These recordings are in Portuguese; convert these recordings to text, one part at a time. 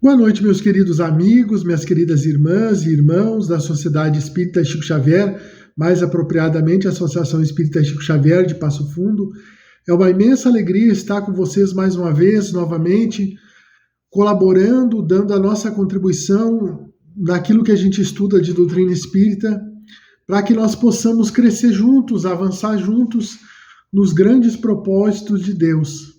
Boa noite, meus queridos amigos, minhas queridas irmãs e irmãos da Sociedade Espírita Chico Xavier, mais apropriadamente a Associação Espírita Chico Xavier de Passo Fundo. É uma imensa alegria estar com vocês mais uma vez, novamente, colaborando, dando a nossa contribuição naquilo que a gente estuda de doutrina espírita, para que nós possamos crescer juntos, avançar juntos nos grandes propósitos de Deus.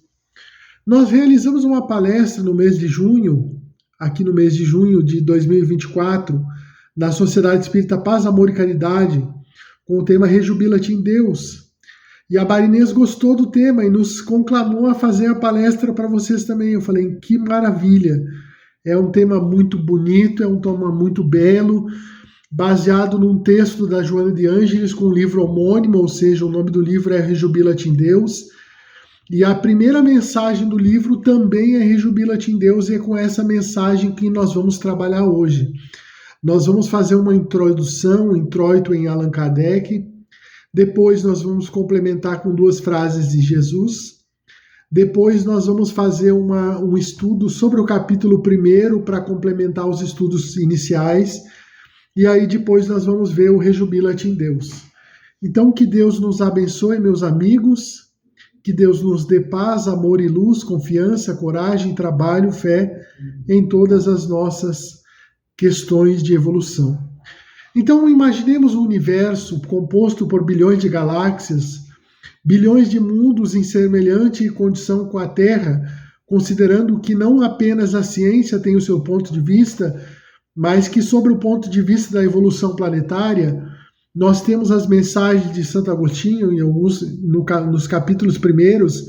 Nós realizamos uma palestra no mês de junho, aqui no mês de junho de 2024, na Sociedade Espírita Paz, Amor e Caridade, com o tema Rejubila-te em Deus. E a Marinês gostou do tema e nos conclamou a fazer a palestra para vocês também. Eu falei, que maravilha! É um tema muito bonito, é um tema muito belo, baseado num texto da Joana de Ângeles com um livro homônimo, ou seja, o nome do livro é Rejubila-te em Deus. E a primeira mensagem do livro também é Rejubila-te em Deus, e é com essa mensagem que nós vamos trabalhar hoje. Nós vamos fazer uma introdução, um introito em Allan Kardec, depois nós vamos complementar com 2 frases de Jesus, depois nós vamos fazer um estudo sobre o capítulo 1 para complementar os estudos iniciais, e aí depois nós vamos ver o Rejubila-te em Deus. Então que Deus nos abençoe, meus amigos, que Deus nos dê paz, amor e luz, confiança, coragem, trabalho, fé em todas as nossas questões de evolução. Então, imaginemos um universo composto por bilhões de galáxias, bilhões de mundos em semelhante condição com a Terra, considerando que não apenas a ciência tem o seu ponto de vista, mas que, sobre o ponto de vista da evolução planetária, nós temos as mensagens de Santo Agostinho, em alguns, nos capítulos primeiros,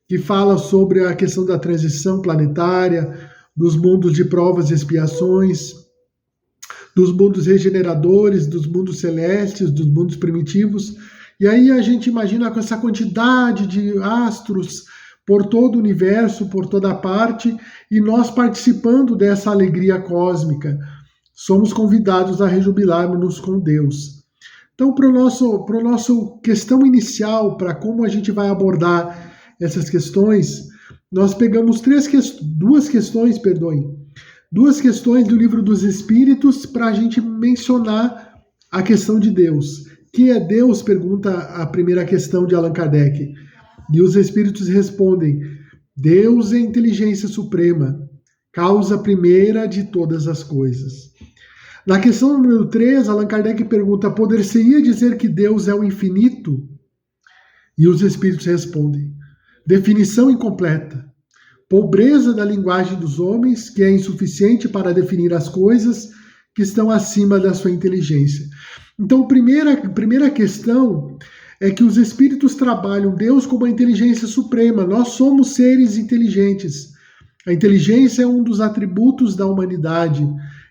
que fala sobre a questão da transição planetária, dos mundos de provas e expiações, dos mundos regeneradores, dos mundos celestes, dos mundos primitivos. E aí a gente imagina com essa quantidade de astros por todo o universo, por toda parte, e nós participando dessa alegria cósmica. Somos convidados a rejubilarmos com Deus. Então, para o nosso questão inicial, para como a gente vai abordar essas questões, nós pegamos duas questões do Livro dos Espíritos para a gente mencionar a questão de Deus. Que é Deus? Pergunta a primeira questão de Allan Kardec. E os Espíritos respondem, Deus é a inteligência suprema, causa primeira de todas as coisas. Na questão número 3, Allan Kardec pergunta, poder-se-ia dizer que Deus é o infinito? E os Espíritos respondem, definição incompleta, pobreza da linguagem dos homens, que é insuficiente para definir as coisas que estão acima da sua inteligência. Então, a primeira questão é que os Espíritos trabalham Deus como a inteligência suprema. Nós somos seres inteligentes. A inteligência é um dos atributos da humanidade,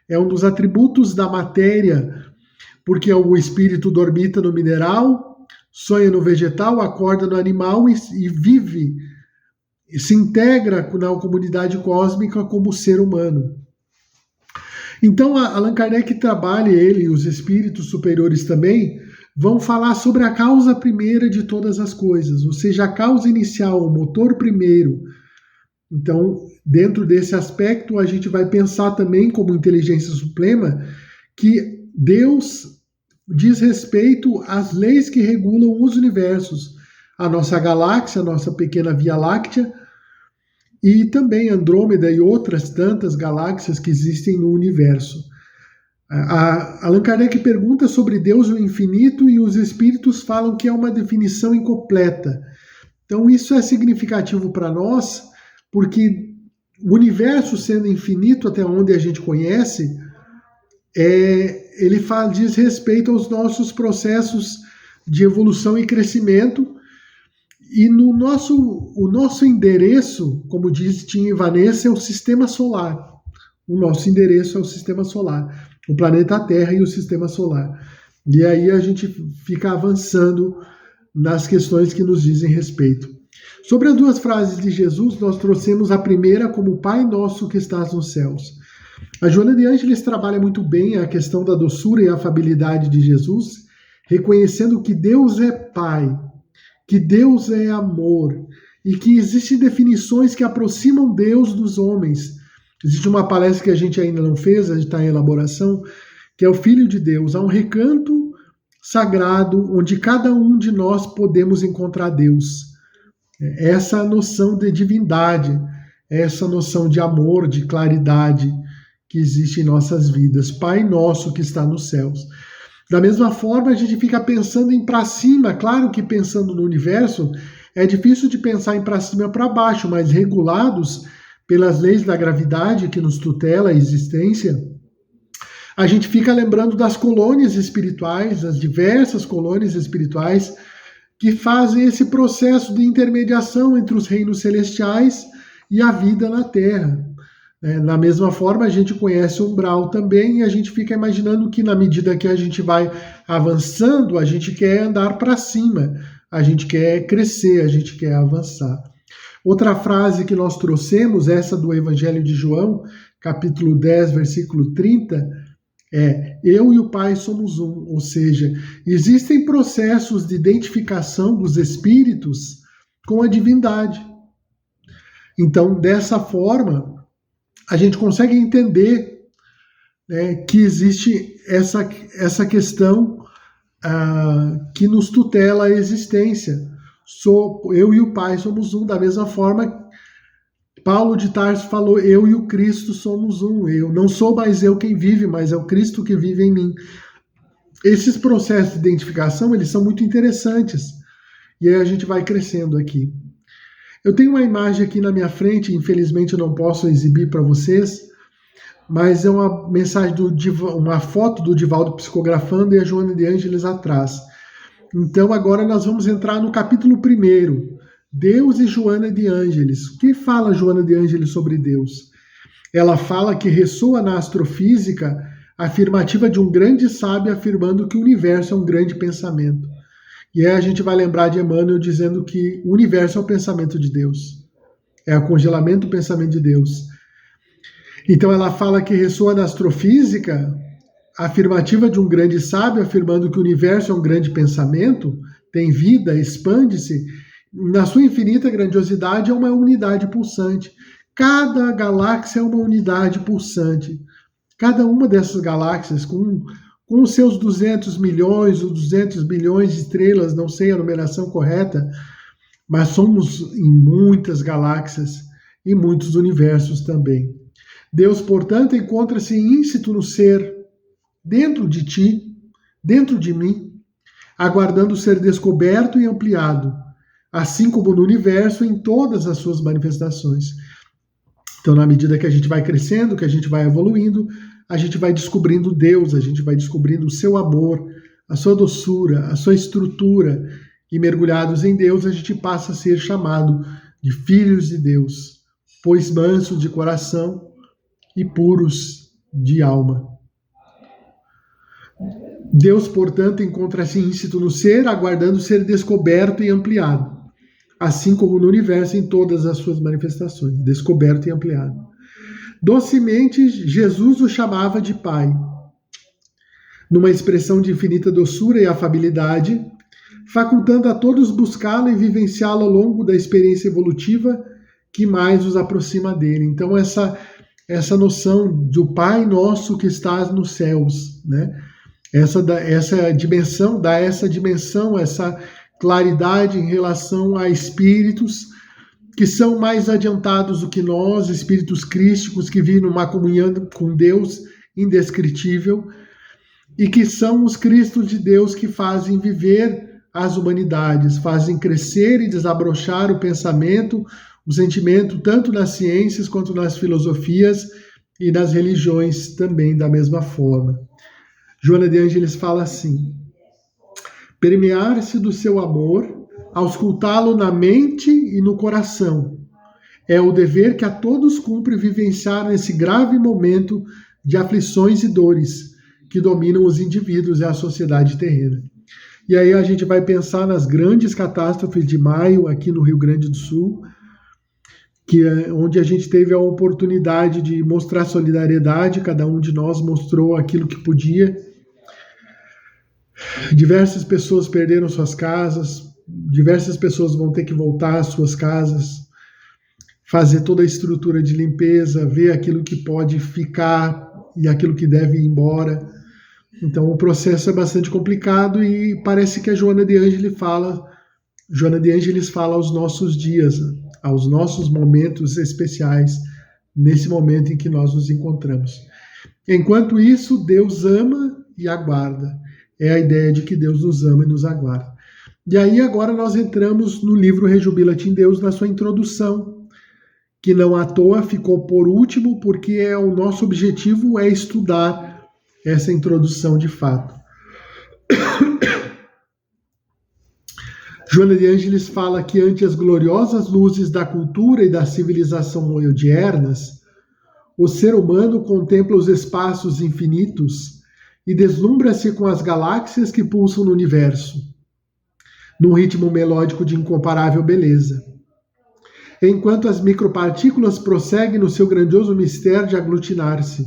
é um dos atributos da matéria, porque o espírito dormita no mineral, sonha no vegetal, acorda no animal e vive, e se integra na comunidade cósmica como ser humano. Então, Allan Kardec trabalha, ele e os espíritos superiores também, vão falar sobre a causa primeira de todas as coisas, ou seja, a causa inicial, o motor primeiro. Então, dentro desse aspecto, a gente vai pensar também como inteligência suprema que Deus diz respeito às leis que regulam os universos, a nossa galáxia, a nossa pequena Via Láctea, e também Andrômeda e outras tantas galáxias que existem no universo. Allan Kardec pergunta sobre Deus o infinito e os espíritos falam que é uma definição incompleta. Então, isso é significativo para nós, porque o universo sendo infinito até onde a gente conhece, ele diz respeito aos nossos processos de evolução e crescimento, e o nosso endereço, como diz Tim e Vanessa, é o sistema solar. O nosso endereço é o sistema solar, o planeta Terra e o sistema solar. E aí a gente fica avançando nas questões que nos dizem respeito. Sobre as 2 frases de Jesus, nós trouxemos a primeira como Pai Nosso que estás nos céus. A Joana de Ângeles trabalha muito bem a questão da doçura e afabilidade de Jesus, reconhecendo que Deus é Pai, que Deus é amor e que existem definições que aproximam Deus dos homens. Existe uma palestra que a gente ainda não fez, a gente está em elaboração, que é o Filho de Deus. Há um recanto sagrado onde cada um de nós podemos encontrar Deus. Essa noção de divindade, essa noção de amor, de claridade que existe em nossas vidas. Pai nosso que está nos céus. Da mesma forma, a gente fica pensando em para cima. Claro que pensando no universo, é difícil de pensar em para cima e para baixo, mas regulados pelas leis da gravidade que nos tutela a existência, a gente fica lembrando das colônias espirituais, das diversas colônias espirituais que fazem esse processo de intermediação entre os reinos celestiais e a vida na Terra. Da mesma forma, a gente conhece o umbral também e a gente fica imaginando que na medida que a gente vai avançando, a gente quer andar para cima, a gente quer crescer, a gente quer avançar. Outra frase que nós trouxemos, essa do Evangelho de João, capítulo 10, versículo 30, eu e o Pai somos um, ou seja, existem processos de identificação dos espíritos com a divindade. Então, dessa forma, a gente consegue entender, que existe essa questão que nos tutela a existência. Eu e o Pai somos um, da mesma forma Paulo de Tarso falou, eu e o Cristo somos um. Eu não sou mais eu quem vive, mas é o Cristo que vive em mim. Esses processos de identificação, eles são muito interessantes. E aí a gente vai crescendo aqui. Eu tenho uma imagem aqui na minha frente, infelizmente eu não posso exibir para vocês, mas é uma mensagem uma foto do Divaldo psicografando e a Joana de Ângeles atrás. Então agora nós vamos entrar no capítulo 1, Deus e Joana de Ângeles. O que fala Joana de Ângeles sobre Deus? Ela fala que ressoa na astrofísica a afirmativa de um grande sábio afirmando que o universo é um grande pensamento. E aí a gente vai lembrar de Emmanuel dizendo que o universo é o pensamento de Deus. É o congelamento do pensamento de Deus. Então ela fala que ressoa na astrofísica a afirmativa de um grande sábio afirmando que o universo é um grande pensamento, tem vida, expande-se, na sua infinita grandiosidade é uma unidade pulsante. Cada galáxia é uma unidade pulsante. Cada uma dessas galáxias, com os seus 200 milhões ou 200 bilhões de estrelas, não sei a numeração correta, mas somos em muitas galáxias e muitos universos também. Deus, portanto, encontra-se íncito no ser, dentro de ti, dentro de mim, aguardando ser descoberto e ampliado, assim como no universo, em todas as suas manifestações. Então, na medida que a gente vai crescendo, que a gente vai evoluindo, a gente vai descobrindo Deus, a gente vai descobrindo o seu amor, a sua doçura, a sua estrutura, e mergulhados em Deus, a gente passa a ser chamado de filhos de Deus, pois mansos de coração e puros de alma. Deus, portanto, encontra-se íncito no ser, aguardando ser descoberto e ampliado, assim como no universo em todas as suas manifestações, descoberto e ampliado. Docemente, Jesus o chamava de Pai, numa expressão de infinita doçura e afabilidade, facultando a todos buscá-lo e vivenciá-lo ao longo da experiência evolutiva que mais os aproxima dele. Então, essa noção do Pai nosso que estás nos céus, né? Essa dimensão, essa claridade em relação a espíritos que são mais adiantados do que nós, espíritos crísticos que vivem numa comunhão com Deus indescritível e que são os Cristos de Deus que fazem viver as humanidades, fazem crescer e desabrochar o pensamento, o sentimento, tanto nas ciências quanto nas filosofias e nas religiões também da mesma forma. Joana de Ângeles fala assim: permear-se do seu amor, auscultá-lo na mente e no coração. É o dever que a todos cumpre vivenciar nesse grave momento de aflições e dores que dominam os indivíduos e a sociedade terrena. E aí a gente vai pensar nas grandes catástrofes de maio aqui no Rio Grande do Sul, onde a gente teve a oportunidade de mostrar solidariedade, cada um de nós mostrou aquilo que podia. Diversas pessoas perderam suas casas, diversas pessoas vão ter que voltar às suas casas. fazer toda a estrutura de limpeza, ver aquilo que pode ficar e aquilo que deve ir embora. Então o processo é bastante complicado e parece que a Joana de Ângeles fala aos nossos dias, aos nossos momentos especiais, nesse momento em que nós nos encontramos. Enquanto isso, Deus ama e aguarda. É a ideia de que Deus nos ama e nos aguarda. E aí agora nós entramos no livro Rejubila-te em Deus, na sua introdução, que não à toa ficou por último, porque o nosso objetivo é estudar essa introdução de fato. Joana de Ângeles fala que ante as gloriosas luzes da cultura e da civilização modernas, o ser humano contempla os espaços infinitos e deslumbra-se com as galáxias que pulsam no universo, num ritmo melódico de incomparável beleza. Enquanto as micropartículas prosseguem no seu grandioso mistério de aglutinar-se,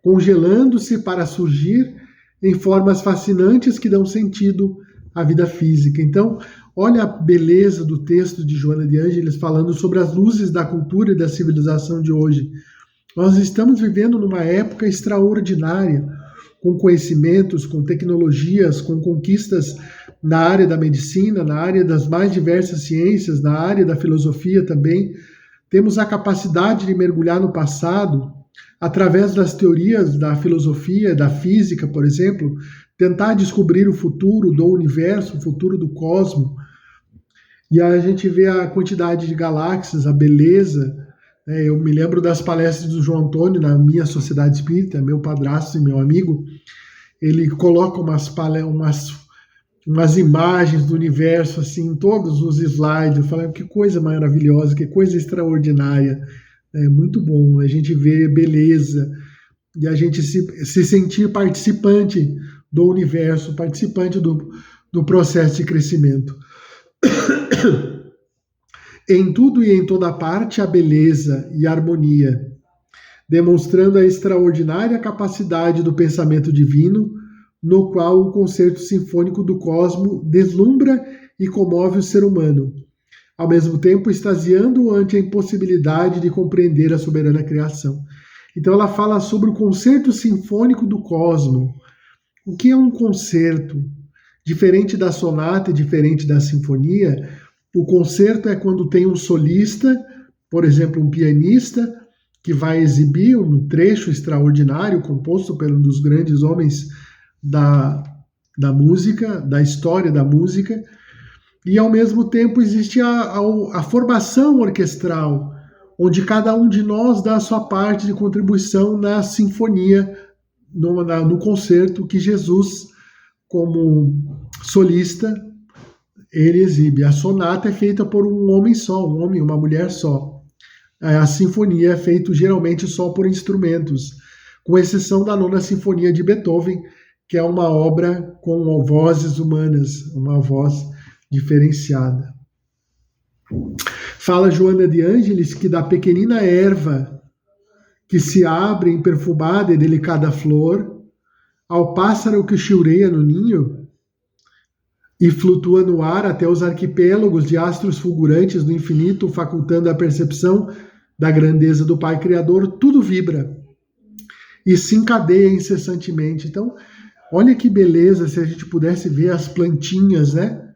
congelando-se para surgir em formas fascinantes que dão sentido à vida física. Então, olha a beleza do texto de Joana de Ângeles falando sobre as luzes da cultura e da civilização de hoje. Nós estamos vivendo numa época extraordinária, com conhecimentos, com tecnologias, com conquistas na área da medicina, na área das mais diversas ciências, na área da filosofia também. Temos a capacidade de mergulhar no passado, através das teorias da filosofia, da física, por exemplo, tentar descobrir o futuro do universo, o futuro do cosmos. E aí a gente vê a quantidade de galáxias, a beleza. Eu me lembro das palestras do João Antônio na minha sociedade espírita, meu padrasto e meu amigo. Ele coloca umas imagens do universo assim, em todos os slides. Eu falei, que coisa maravilhosa, que coisa extraordinária. É muito bom a gente ver beleza e a gente se sentir participante do universo, participante do processo de crescimento. Em tudo e em toda parte, a beleza e a harmonia, demonstrando a extraordinária capacidade do pensamento divino, no qual o concerto sinfônico do cosmos deslumbra e comove o ser humano, ao mesmo tempo extasiando ante a impossibilidade de compreender a soberana criação. Então ela fala sobre o concerto sinfônico do cosmos. O que é um concerto? Diferente da sonata e diferente da sinfonia, o concerto é quando tem um solista, por exemplo, um pianista, que vai exibir um trecho extraordinário composto por um dos grandes homens da música, da história da música, e ao mesmo tempo existe a formação orquestral, onde cada um de nós dá a sua parte de contribuição na sinfonia, no concerto que Jesus, como solista, ele exibe. A sonata é feita por um homem só, um homem e uma mulher só. A sinfonia é feita geralmente só por instrumentos, com exceção da Nona Sinfonia de Beethoven, que é uma obra com vozes humanas, uma voz diferenciada. Fala Joana de Ângeles que da pequenina erva que se abre em perfumada e delicada flor, ao pássaro que chilreia no ninho e flutua no ar até os arquipélagos de astros fulgurantes do infinito, facultando a percepção da grandeza do Pai Criador, tudo vibra e se encadeia incessantemente. Então, olha que beleza se a gente pudesse ver as plantinhas, né?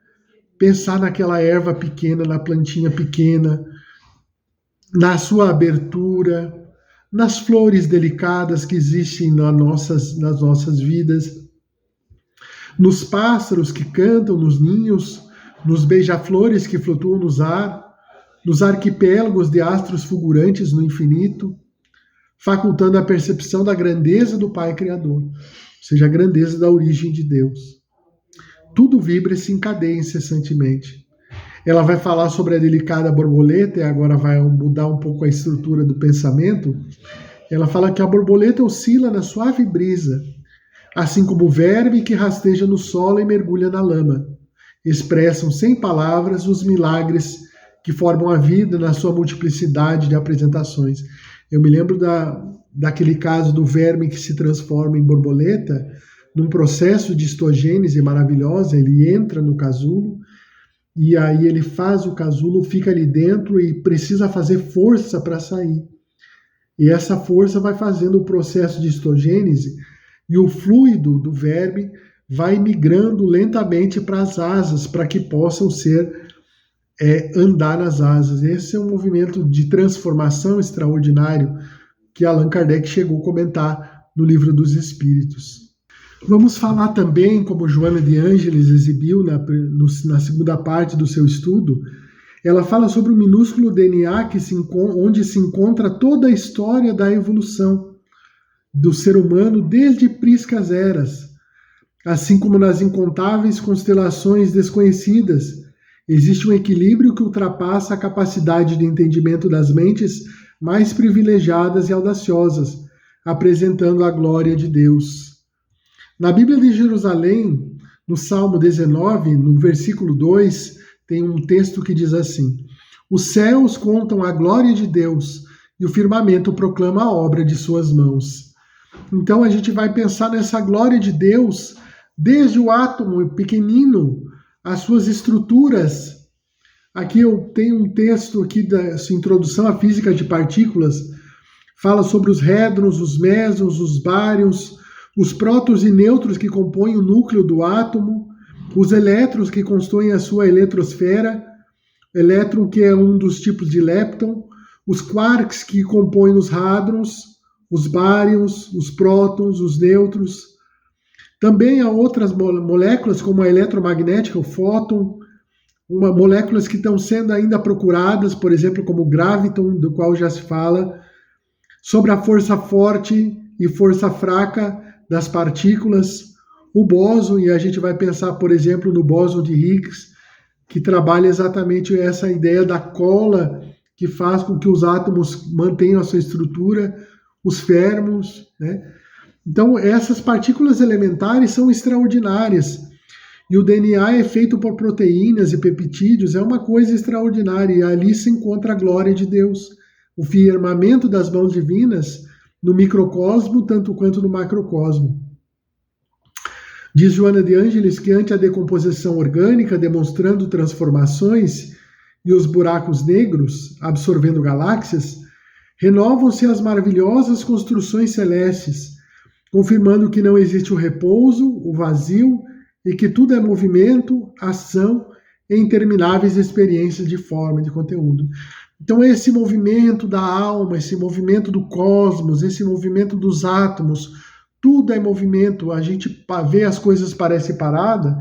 Pensar naquela erva pequena, na plantinha pequena, na sua abertura, nas flores delicadas que existem nas nossas vidas, nos pássaros que cantam nos ninhos, nos beija-flores que flutuam nos arquipélagos de astros fulgurantes no infinito, facultando a percepção da grandeza do Pai Criador, ou seja, a grandeza da origem de Deus. Tudo vibra e se encadeia incessantemente. Ela vai falar sobre a delicada borboleta, e agora vai mudar um pouco a estrutura do pensamento. Ela fala que a borboleta oscila na suave brisa, assim como o verme que rasteja no solo e mergulha na lama. Expressam sem palavras os milagres que formam a vida na sua multiplicidade de apresentações. Eu me lembro daquele caso do verme que se transforma em borboleta, num processo de histogênese maravilhosa. Ele entra no casulo e aí ele faz o casulo, fica ali dentro e precisa fazer força para sair. E essa força vai fazendo o processo de histogênese e o fluido do verme vai migrando lentamente para as asas, para que possam andar nas asas. Esse é um movimento de transformação extraordinário que Allan Kardec chegou a comentar no Livro dos Espíritos. Vamos falar também, como Joana de Ângeles exibiu na segunda parte do seu estudo, ela fala sobre o minúsculo DNA onde se encontra toda a história da evolução do ser humano desde priscas eras, assim como nas incontáveis constelações desconhecidas. Existe um equilíbrio que ultrapassa a capacidade de entendimento das mentes mais privilegiadas e audaciosas, apresentando a glória de Deus. Na Bíblia de Jerusalém, no Salmo 19, no versículo 2, tem um texto que diz assim: os céus contam a glória de Deus e o firmamento proclama a obra de suas mãos. Então a gente vai pensar nessa glória de Deus desde o átomo pequenino, as suas estruturas. Aqui eu tenho um texto aqui da sua introdução à física de partículas, fala sobre os hadrons, os mesons, os bárions, os prótons e nêutrons que compõem o núcleo do átomo, os elétrons que constroem a sua eletrosfera, elétron que é um dos tipos de lepton, os quarks que compõem os hadrons, os bárions, os prótons, os nêutrons. Também há outras moléculas, como a eletromagnética, o fóton, moléculas que estão sendo ainda procuradas, por exemplo, como o graviton, do qual já se fala, sobre a força forte e força fraca das partículas, o bóson, e a gente vai pensar, por exemplo, no bóson de Higgs, que trabalha exatamente essa ideia da cola que faz com que os átomos mantenham a sua estrutura, os férmions, né? Então, essas partículas elementares são extraordinárias. E o DNA é feito por proteínas e peptídeos, é uma coisa extraordinária. E ali se encontra a glória de Deus. O firmamento das mãos divinas no microcosmo, tanto quanto no macrocosmo. Diz Joana de Ângeles que ante a decomposição orgânica, demonstrando transformações, e os buracos negros, absorvendo galáxias, renovam-se as maravilhosas construções celestes, confirmando que não existe o repouso, o vazio, e que tudo é movimento, ação e intermináveis experiências de forma e de conteúdo. Então esse movimento da alma, esse movimento do cosmos, esse movimento dos átomos, tudo é movimento. A gente vê as coisas parecem paradas,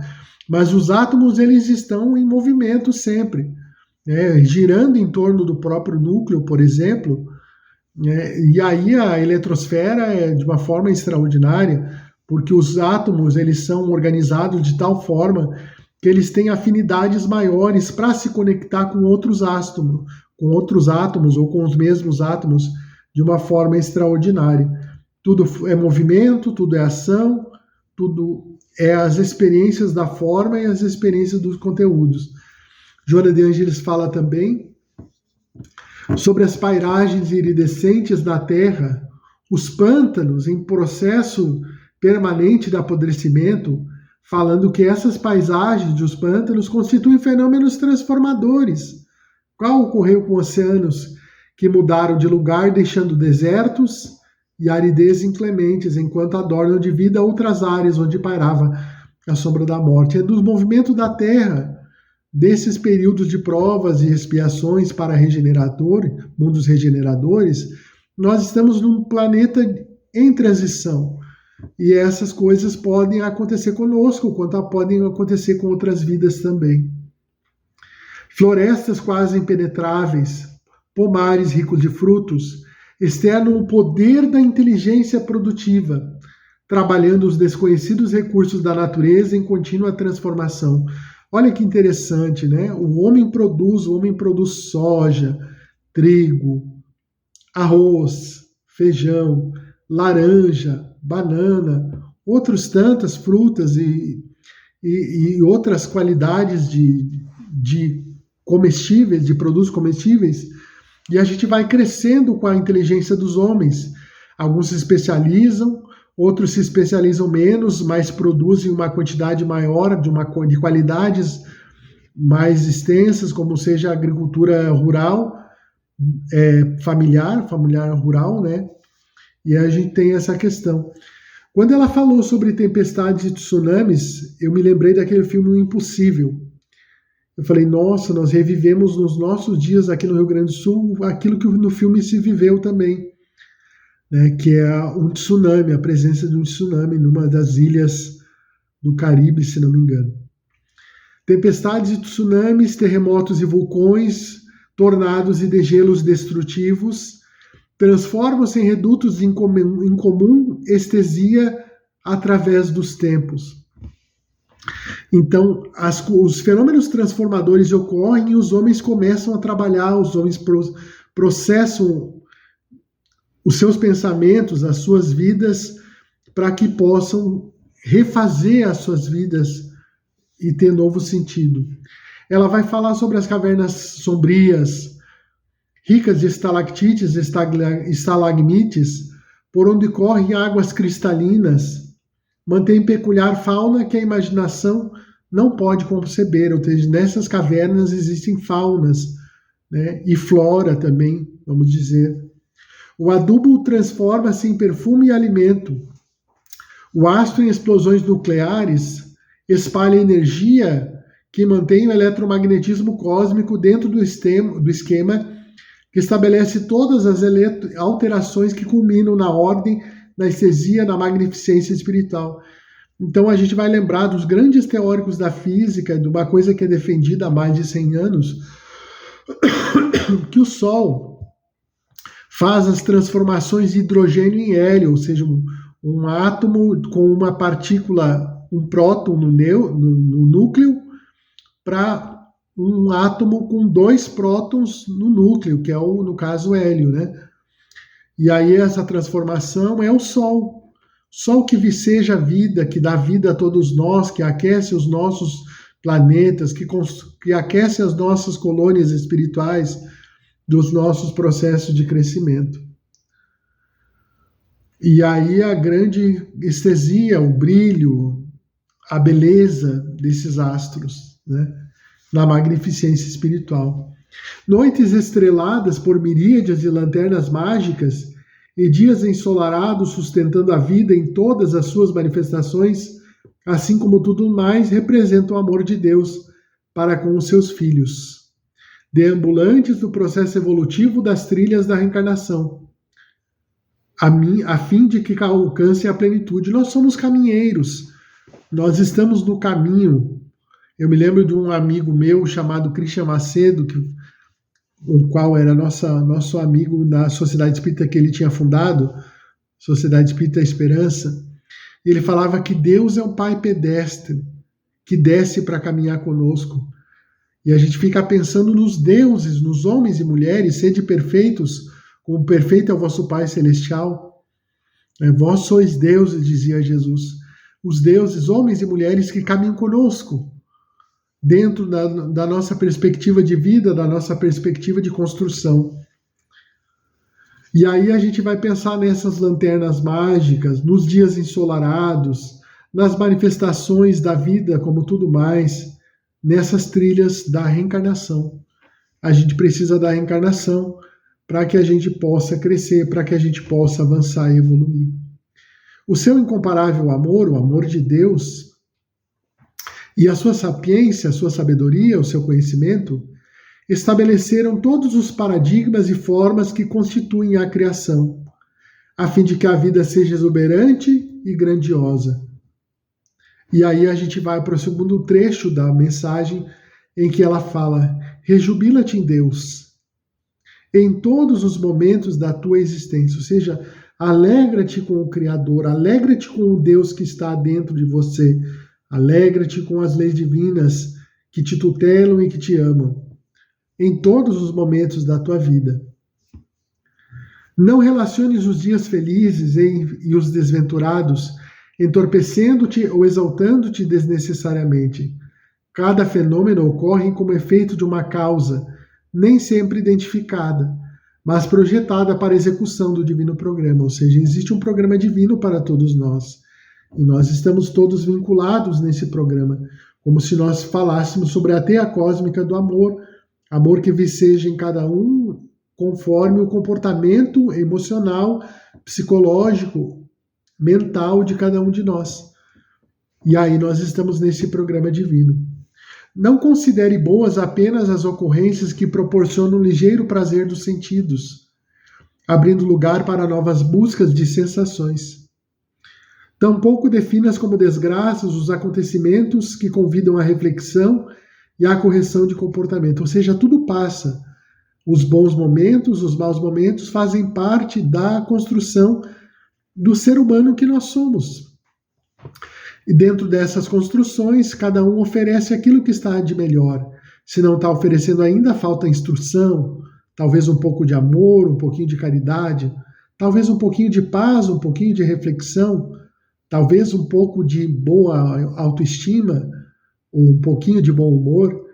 mas os átomos eles estão em movimento sempre, né? Girando em torno do próprio núcleo, por exemplo, né? E aí a eletrosfera é de uma forma extraordinária, porque os átomos eles são organizados de tal forma que eles têm afinidades maiores para se conectar com outros átomos ou com os mesmos átomos de uma forma extraordinária. Tudo é movimento, tudo é ação, tudo é as experiências da forma e as experiências dos conteúdos. Joana de Ângeles fala também sobre as pairagens iridescentes da Terra, os pântanos em processo permanente de apodrecimento, falando que essas paisagens dos pântanos constituem fenômenos transformadores. Qual ocorreu com oceanos que mudaram de lugar, deixando desertos e aridez inclementes, enquanto adornam de vida outras áreas onde pairava a sombra da morte? É dos movimentos da Terra, desses períodos de provas e expiações para mundos regeneradores, nós estamos num planeta em transição. E essas coisas podem acontecer conosco, quanto podem acontecer com outras vidas também. Florestas quase impenetráveis, pomares ricos de frutos, externam o poder da inteligência produtiva, trabalhando os desconhecidos recursos da natureza em contínua transformação. Olha que interessante, né? O homem produz soja, trigo, arroz, feijão, laranja, banana, outras tantas frutas e outras qualidades de comestíveis, de produtos comestíveis, e a gente vai crescendo com a inteligência dos homens. Alguns se especializam, outros se especializam menos, mas produzem uma quantidade maior de qualidades mais extensas, como seja a agricultura rural, familiar rural, né? E a gente tem essa questão. Quando ela falou sobre tempestades e tsunamis, eu me lembrei daquele filme O Impossível. Eu falei, nossa, nós revivemos nos nossos dias aqui no Rio Grande do Sul aquilo que no filme se viveu também, né? Que é um tsunami, a presença de um tsunami numa das ilhas do Caribe, se não me engano. Tempestades e tsunamis, terremotos e vulcões, tornados e degelos destrutivos, transformam-se em redutos em comum estesia através dos tempos. Então, os fenômenos transformadores ocorrem e os homens começam a trabalhar, os homens processam os seus pensamentos, as suas vidas, para que possam refazer as suas vidas e ter novo sentido. Ela vai falar sobre as cavernas sombrias, ricas de estalactites e estalagmites, por onde correm águas cristalinas, mantém peculiar fauna que a imaginação não pode conceber, ou seja, nessas cavernas existem faunas, né, e flora também, vamos dizer. O adubo transforma-se em perfume e alimento. O astro em explosões nucleares espalha energia que mantém o eletromagnetismo cósmico dentro do esquema que estabelece todas as alterações que culminam na ordem, na estesia, na magnificência espiritual. Então a gente vai lembrar dos grandes teóricos da física, de uma coisa que é defendida há mais de 100 anos, que o Sol faz as transformações de hidrogênio em hélio, ou seja, um átomo com uma partícula, um próton no núcleo, para um átomo com 2 prótons no núcleo, que é, no caso, o hélio, né? E aí essa transformação é o Sol. Sol que viceja a vida, que dá vida a todos nós, que aquece os nossos planetas, que aquece as nossas colônias espirituais dos nossos processos de crescimento. E aí a grande estesia, o brilho, a beleza desses astros, né? Na magnificência espiritual. Noites estreladas por miríades de lanternas mágicas e dias ensolarados sustentando a vida em todas as suas manifestações, assim como tudo mais, representam o amor de Deus para com os seus filhos, deambulantes do processo evolutivo das trilhas da reencarnação, a fim de que alcancem a plenitude. Nós somos caminheiros, nós estamos no caminho. Eu me lembro de um amigo meu chamado Christian Macedo, o qual era nosso amigo da Sociedade Espírita que ele tinha fundado, Sociedade Espírita Esperança. E ele falava que Deus é um pai pedestre, que desce para caminhar conosco. E a gente fica pensando nos deuses, nos homens e mulheres, sede perfeitos, como perfeito é o vosso Pai Celestial. Vós sois deuses, dizia Jesus. Os deuses, homens e mulheres que caminham conosco, dentro da nossa perspectiva de vida, da nossa perspectiva de construção. E aí a gente vai pensar nessas lanternas mágicas, nos dias ensolarados, nas manifestações da vida, como tudo mais, nessas trilhas da reencarnação. A gente precisa da reencarnação para que a gente possa crescer, para que a gente possa avançar e evoluir. O seu incomparável amor, o amor de Deus, e a sua sapiência, a sua sabedoria, o seu conhecimento, estabeleceram todos os paradigmas e formas que constituem a criação, a fim de que a vida seja exuberante e grandiosa. E aí a gente vai para o segundo trecho da mensagem, em que ela fala: rejubila-te em Deus, em todos os momentos da tua existência, ou seja, alegra-te com o Criador, alegra-te com o Deus que está dentro de você, alegra-te com as leis divinas que te tutelam e que te amam, em todos os momentos da tua vida. Não relaciones os dias felizes e os desventurados, entorpecendo-te ou exaltando-te desnecessariamente. Cada fenômeno ocorre como efeito de uma causa, nem sempre identificada, mas projetada para a execução do divino programa. Ou seja, existe um programa divino para todos nós. E nós estamos todos vinculados nesse programa. como se nós falássemos sobre a teia cósmica do amor, amor que viceja em cada um conforme o comportamento emocional, psicológico, mental de cada um de nós. E aí nós estamos nesse programa divino. Não considere boas apenas as ocorrências que proporcionam um ligeiro prazer dos sentidos, abrindo lugar para novas buscas de sensações. Tampouco definas como desgraças os acontecimentos que convidam à reflexão e à correção de comportamento. Ou seja, tudo passa. Os bons momentos, os maus momentos fazem parte da construção do ser humano que nós somos. E dentro dessas construções, cada um oferece aquilo que está de melhor. Se não está oferecendo ainda, falta instrução, talvez um pouco de amor, um pouquinho de caridade, talvez um pouquinho de paz, um pouquinho de reflexão, talvez um pouco de boa autoestima, ou um pouquinho de bom humor.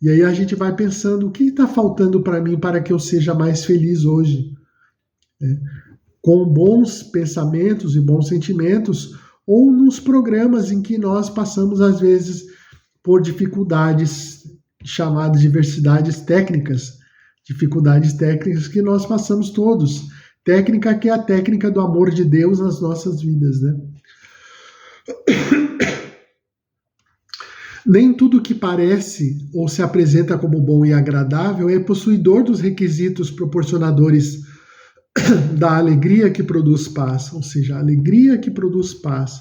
E aí a gente vai pensando, o que está faltando para mim para que eu seja mais feliz hoje? Com bons pensamentos e bons sentimentos, ou nos programas em que nós passamos, às vezes, por dificuldades chamadas diversidades técnicas, dificuldades técnicas que nós passamos todos. Técnica que é a técnica do amor de Deus nas nossas vidas, né? Nem tudo que parece ou se apresenta como bom e agradável é possuidor dos requisitos proporcionadores da alegria que produz paz, ou seja, a alegria que produz paz.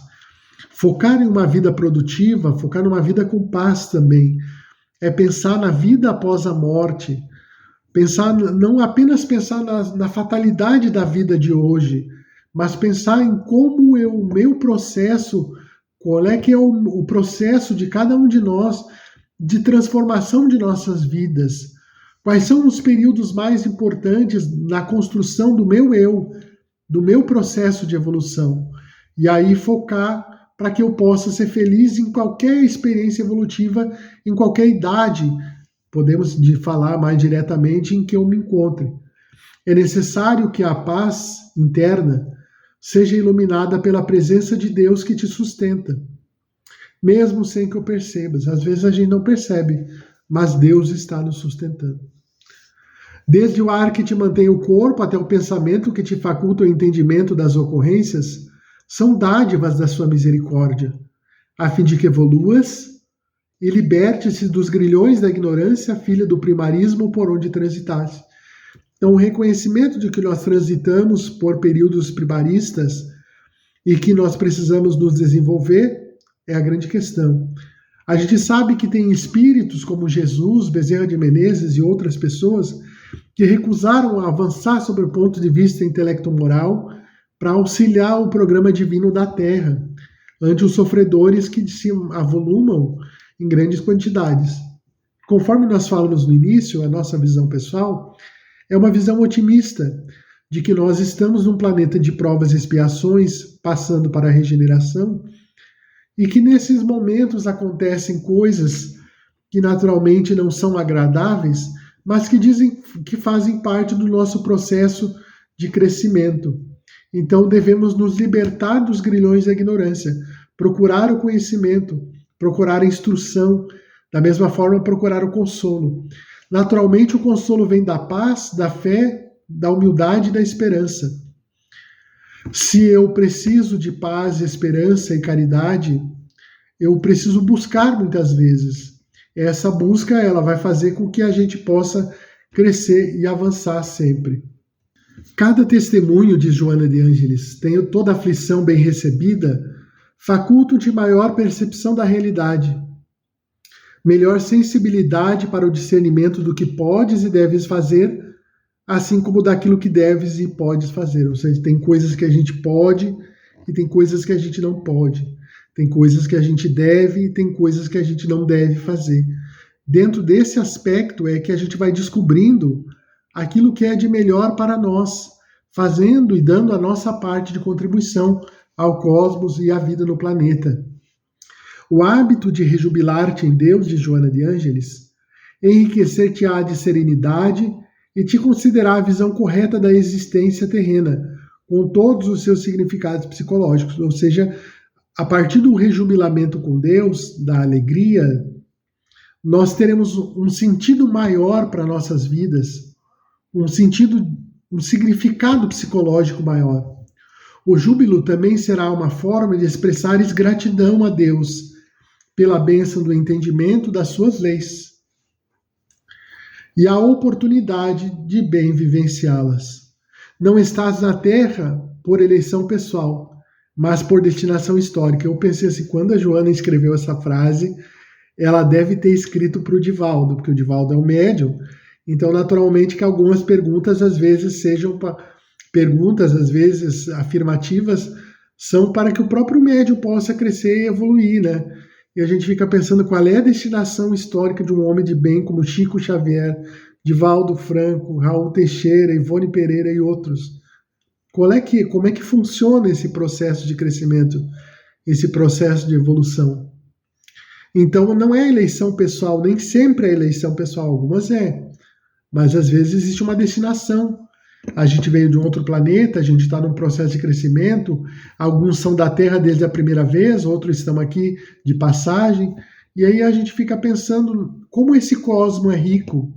Focar em uma vida produtiva, focar numa vida com paz também, é pensar na vida após a morte, não apenas pensar na fatalidade da vida de hoje, mas pensar em como o meu processo, qual é que é o processo de cada um de nós de transformação de nossas vidas. Quais são os períodos mais importantes na construção do meu eu, do meu processo de evolução? E aí focar para que eu possa ser feliz em qualquer experiência evolutiva, em qualquer idade. Podemos falar mais diretamente em que eu me encontre. É necessário que a paz interna seja iluminada pela presença de Deus que te sustenta, mesmo sem que eu perceba. Às vezes a gente não percebe, mas Deus está nos sustentando. Desde o ar que te mantém o corpo até o pensamento que te faculta o entendimento das ocorrências, são dádivas da sua misericórdia, a fim de que evoluas e liberte-se dos grilhões da ignorância, filha do primarismo por onde transitaste. Então, o reconhecimento de que nós transitamos por períodos primaristas e que nós precisamos nos desenvolver é a grande questão. A gente sabe que tem espíritos como Jesus, Bezerra de Menezes e outras pessoas que recusaram avançar sobre o ponto de vista intelecto-moral para auxiliar o programa divino da Terra ante os sofredores que se avolumam em grandes quantidades. Conforme nós falamos no início, a nossa visão pessoal é uma visão otimista de que nós estamos num planeta de provas e expiações, passando para a regeneração, e que nesses momentos acontecem coisas que naturalmente não são agradáveis, mas que fazem parte do nosso processo de crescimento. Então devemos nos libertar dos grilhões da ignorância, procurar o conhecimento, procurar a instrução, da mesma forma procurar o consolo. Naturalmente o consolo vem da paz, da fé, da humildade e da esperança. Se eu preciso de paz, esperança e caridade, eu preciso buscar muitas vezes. Essa busca ela vai fazer com que a gente possa crescer e avançar sempre. Cada testemunho, diz Joana de Ângeles, tem toda aflição bem recebida, faculta-te maior percepção da realidade, melhor sensibilidade para o discernimento do que podes e deves fazer, assim como daquilo que deves e podes fazer. Ou seja, tem coisas que a gente pode e tem coisas que a gente não pode. Tem coisas que a gente deve e tem coisas que a gente não deve fazer. Dentro desse aspecto é que a gente vai descobrindo aquilo que é de melhor para nós, fazendo e dando a nossa parte de contribuição ao cosmos e à vida no planeta. O hábito de rejubilar-te em Deus, de Joana de Ângeles, enriquecer-te-á de serenidade e te considerar a visão correta da existência terrena, com todos os seus significados psicológicos, ou seja, a partir do rejubilamento com Deus, da alegria, nós teremos um sentido maior para nossas vidas, um significado psicológico maior. O júbilo também será uma forma de expressar gratidão a Deus pela bênção do entendimento das suas leis e a oportunidade de bem vivenciá-las. Não estás na terra por eleição pessoal, mas por destinação histórica. Eu pensei assim, quando a Joana escreveu essa frase, ela deve ter escrito para o Divaldo, porque o Divaldo é um médium, então naturalmente que algumas perguntas às vezes sejam perguntas, às vezes afirmativas, são para que o próprio médium possa crescer e evoluir, né? E a gente fica pensando qual é a destinação histórica de um homem de bem como Chico Xavier, Divaldo Franco, Raul Teixeira, Ivone Pereira e outros. Como é que funciona esse processo de crescimento, esse processo de evolução? Então não é a eleição pessoal, nem sempre é a eleição pessoal, algumas mas às vezes existe uma destinação. A gente veio de um outro planeta, a gente está num processo de crescimento, alguns são da Terra desde a primeira vez, outros estão aqui de passagem, e aí a gente fica pensando como esse cosmo é rico,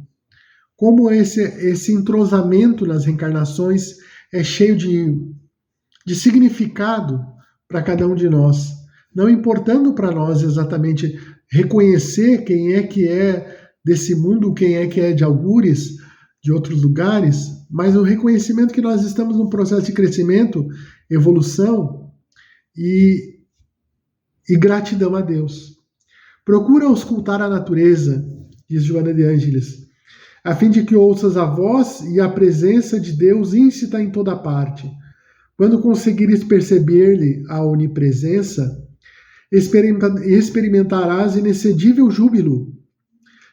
como esse entrosamento nas reencarnações é cheio de significado para cada um de nós. Não importando para nós exatamente reconhecer quem é que é desse mundo, quem é que é de algures, de outros lugares, mas o reconhecimento que nós estamos num processo de crescimento, evolução e gratidão a Deus. Procura auscultar a natureza, diz Joana de Ângeles, a fim de que ouças a voz e a presença de Deus íncita em toda parte. Quando conseguires perceber-lhe a onipresença, experimentarás inexcedível júbilo,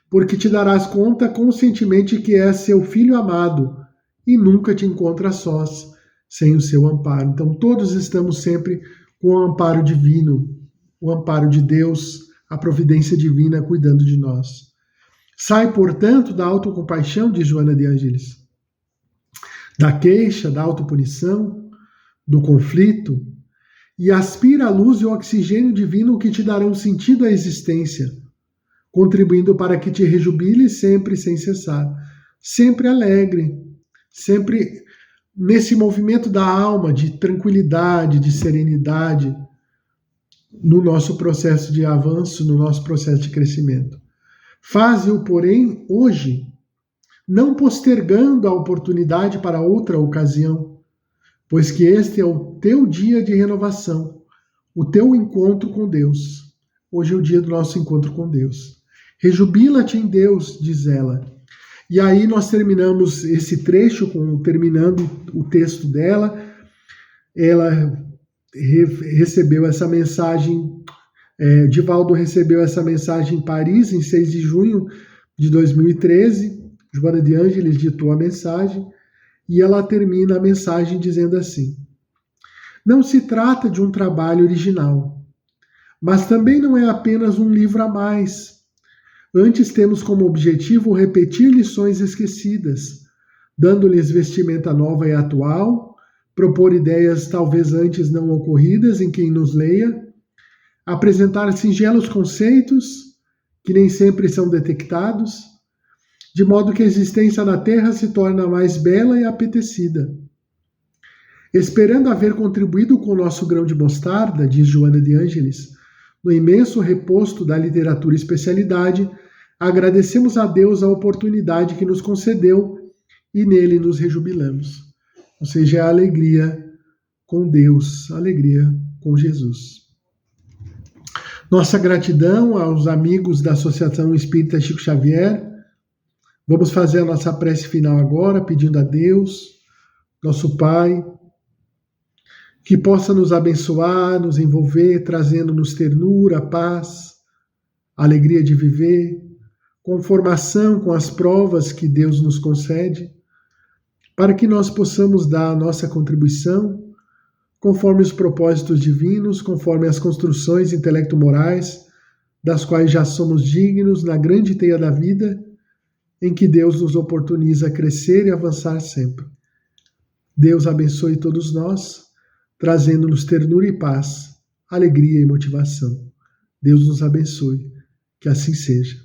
porque te darás conta conscientemente que és seu filho amado e nunca te encontras sós, sem o seu amparo. Então todos estamos sempre com o amparo divino, o amparo de Deus, a providência divina cuidando de nós. Sai, portanto, da autocompaixão, diz Joana de Ângeles, da queixa, da autopunição, do conflito, e aspira a luz e o oxigênio divino que te darão sentido à existência, contribuindo para que te rejubile sempre sem cessar, sempre alegre, sempre nesse movimento da alma de tranquilidade, de serenidade, no nosso processo de avanço, no nosso processo de crescimento. Faze-o, porém, hoje, não postergando a oportunidade para outra ocasião, pois que este é o teu dia de renovação, o teu encontro com Deus. Hoje é o dia do nosso encontro com Deus. Rejubila-te em Deus, diz ela. E aí nós terminamos esse trecho, terminando o texto dela. Ela recebeu essa mensagem, Divaldo recebeu essa mensagem em Paris, em 6 de junho de 2013. Joana de Ângeles ditou a mensagem, e ela termina a mensagem dizendo assim: não se trata de um trabalho original, mas também não é apenas um livro a mais. Antes temos como objetivo repetir lições esquecidas, dando-lhes vestimenta nova e atual, propor ideias talvez antes não ocorridas em quem nos leia, apresentar singelos conceitos que nem sempre são detectados, de modo que a existência na Terra se torna mais bela e apetecida. Esperando haver contribuído com o nosso grão de mostarda, diz Joana de Ângeles, no imenso reposto da literatura especialidade, agradecemos a Deus a oportunidade que nos concedeu e nele nos rejubilamos. Ou seja, é a alegria com Deus, a alegria com Jesus. Nossa gratidão aos amigos da Associação Espírita Chico Xavier. Vamos fazer a nossa prece final agora, pedindo a Deus, nosso Pai, que possa nos abençoar, nos envolver, trazendo-nos ternura, paz, alegria de viver, conformação com as provas que Deus nos concede, para que nós possamos dar a nossa contribuição, conforme os propósitos divinos, conforme as construções intelecto-morais, das quais já somos dignos na grande teia da vida, em que Deus nos oportuniza a crescer e avançar sempre. Deus abençoe todos nós, trazendo-nos ternura e paz, alegria e motivação. Deus nos abençoe. Que assim seja.